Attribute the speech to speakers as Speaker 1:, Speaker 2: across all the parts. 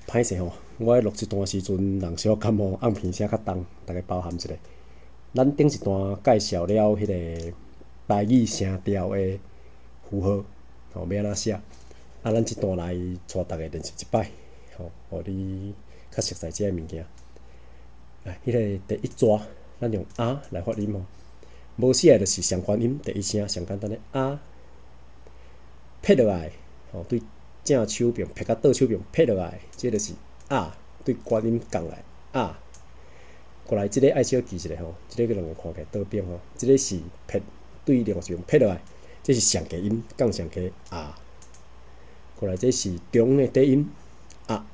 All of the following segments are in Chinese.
Speaker 1: 歹势吼，我咧录即段时阵，人小感冒，按鼻声较重，大家包涵一下。咱顶一段介绍了迄个台语声调的符号，吼要安怎写？咱即段来带大家练习一摆，吼，互你较熟悉即个物件。来，迄个第一抓，咱用啊来发音吼，无写就是上关音第一声，上简单的啊，撇落来，吼对正手柄撇到倒手柄撇落来，即就是啊，对关音降来啊。过来，即个爱小记一下吼，即个两个看起来倒边吼，即个是撇对另外一边撇落来，这是上低音降上低啊。过来，这是中的低音啊，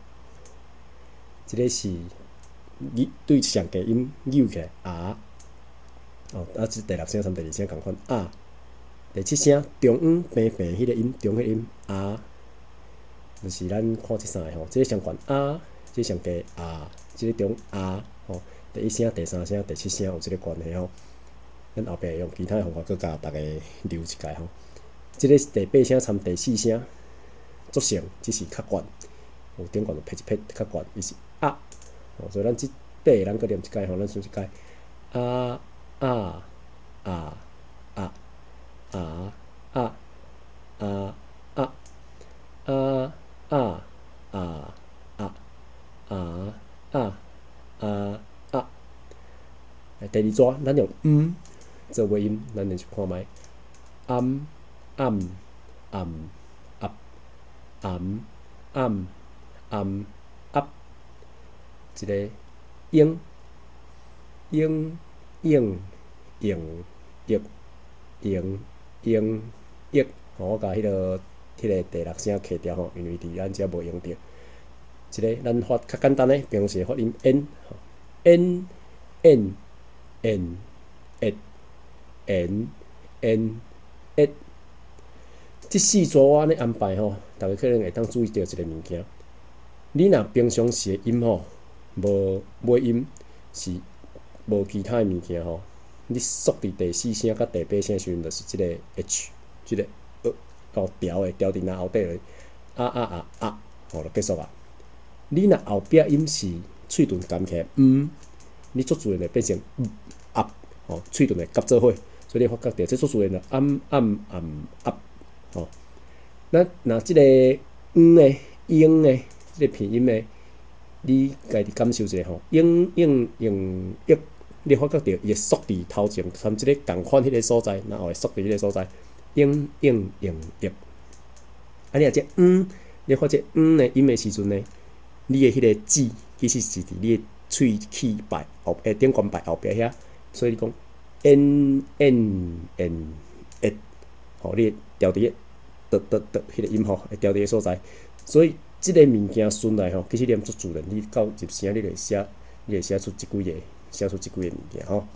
Speaker 1: 即个是对上低音扭起来啊。哦，即第六声、第二声共款啊。第七声中央平平迄个音，中迄个音啊，就是咱看即三个吼，即个上悬啊，即上低啊，即个中啊，吼，第一声、第三声、第七声有即个关系吼。咱后壁会用其他方法佮教大家留一解吼。即个是第八声参第四声，足像只是较悬，有顶悬就撇一撇较悬，伊是啊。所以咱即八个咱佮念一解吼，咱算一解啊啊啊啊啊啊啊啊啊啊啊啊啊啊啊。第二抓，咱用做尾音，咱练习看觅。暗暗暗暗暗暗暗暗，一个英英英英英英英英，我甲迄个第六声去掉吼，因为伫咱遮无用到。一个咱发较简单的平时发音 n n n n n n n。即四组我安尼安排吼，大家可能会当注意到一个物件。你若平常时的音吼，无尾音是无其他的物件吼，你缩伫第四声甲第八声时阵，就是即个 h， 即个到调的调伫那后底咧，吼就结束啊。你若后壁音是喙唇含起来，你做自然会变成吼，喙唇会夹做伙，所以你发觉到这做自然就吼。咱若即个的英的即个片音的，你家己感受一下吼，英，你发觉到伊会缩伫头前，参即个共款迄个所在，然后会缩伫迄个所在，英。啊，你若这你发这的音的时阵呢，你的迄个指其实是伫你的喙齿摆后顶关摆后壁遐，所以你讲 n，吼，你调伫迄个音吼，会调伫个所在，所以即个物件顺来吼，其实念足自然，你到入声你就会写出即几个物件吼。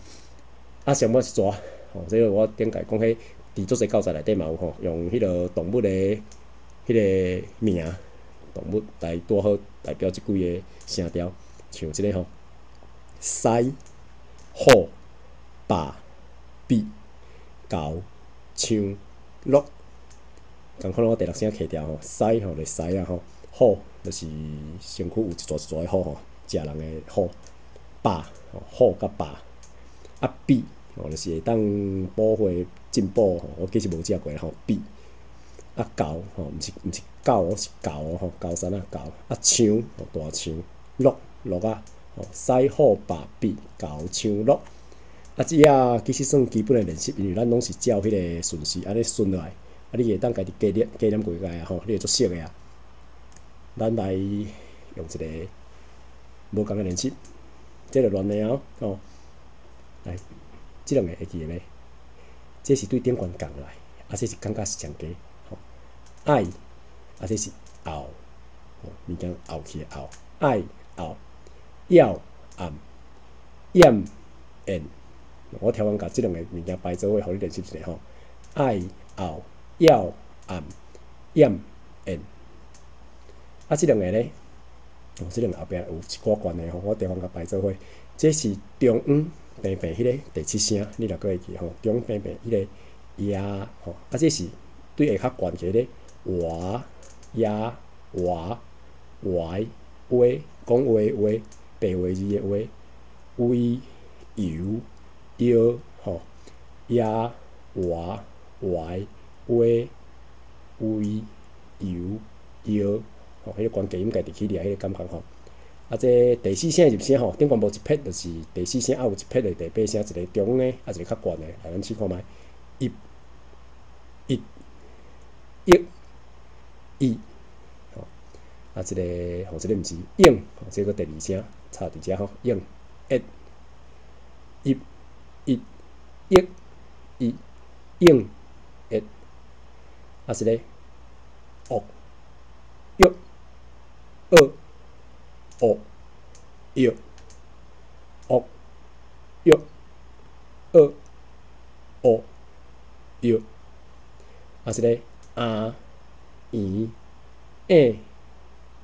Speaker 1: 啊，上尾一抓吼，这个我顶解讲迄伫足侪教材内底嘛有吼，用迄个动物的迄个名，动物来拄好代表即几个声调，像即个吼，狮、虎、豹、比、猴、枪、鹿。共款我第六声去掉吼，狮吼就狮啊吼，虎就是身躯有一撮一撮的虎吼，食人的虎，豹吼虎甲豹，啊比吼就是会当保护进步吼，我其实无食过吼比，啊猴吼毋是狗是猴吼，猴山啊猴，啊枪吼大枪，鹿啊吼，狮虎豹比猴枪鹿，啊即啊其实算基本的练习，因为咱拢是照迄个顺序安尼顺落来。啊，你会当家己加念几下啊吼，你会足熟的啊。咱来用一个无共的练习，这个乱的哦，吼，来，即两个会记诶，这是对顶悬降来，啊，这是感觉是上低，吼，爱，啊，这是后，吼，物件后起来后，爱后，要暗，掩演，我调换甲即两个物件摆做伙，互你练习一下吼，爱后。要暗掩演，啊，即两个咧，即两个后壁有一寡关系吼，我调换甲摆做伙。这是中央平平迄个第七声，你若阁会记吼，中央平平迄个呀吼，啊，这是对下较悬个咧，哇呀哇 Y 话讲话话，白话字的话，为由要吼，呀活怀话为由要吼，迄个关键音家己去掠，迄个感觉吼。啊，这第四声入声吼，顶悬无一撇，就是第四声还有一撇的第八声，一个中的，啊一个较悬的，来咱试看觅，一、一、一、一，吼，啊这个吼，这个毋是应，吼，这个第二声插伫遮吼，应，一、一、一、一、应，啊这个哦、约、二、哦、约、哦、约、二、哦、约，啊这个啊、圆、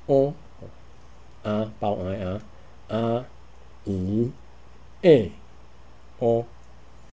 Speaker 1: 哦、包含的啊、圆、哦。